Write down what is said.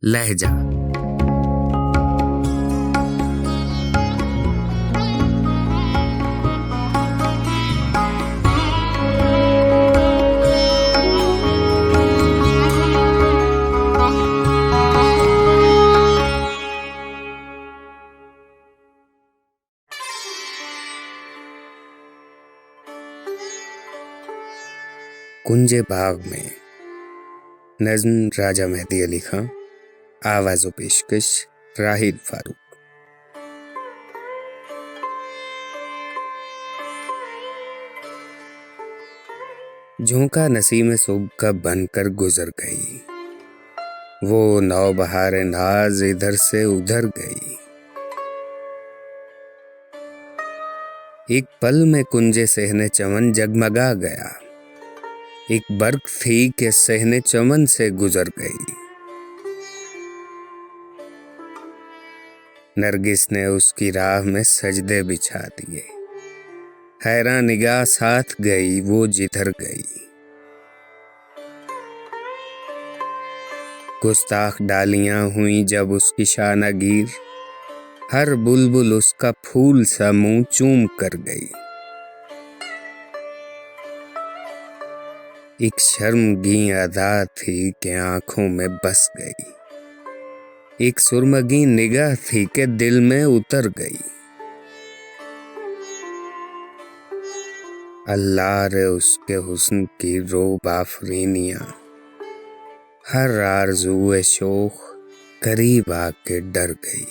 लहजा। कुंजे बाग में नज़्म राजा मेहदी अली खां, आवाज़ व पेशकश राहिल फारूक। झोंका नसीम सुबह का बनकर गुजर गई, वो नौबहार नाज इधर से उधर गई। एक पल में कुंजे सहने चमन जगमगा गया, एक बर्क थी कि सहने चमन से गुजर गई। नरगिस ने उसकी राह में सजदे बिछा दिए, हैरान निगाह साथ गई वो जिधर गई। गुस्ताख डालियां हुई जब उसकी शानागीर, हर बुलबुल उसका फूल सा मुंह चूम कर गई। एक शर्मगीन अदा थी कि आंखों में बस गई, एक सुरमगीन निगाह थी कि दिल में उतर गई। अल्लाह रे उसके हुस्न की रोब आफरीनियां, हर आरज़ूए शोख करीब आके डर गई।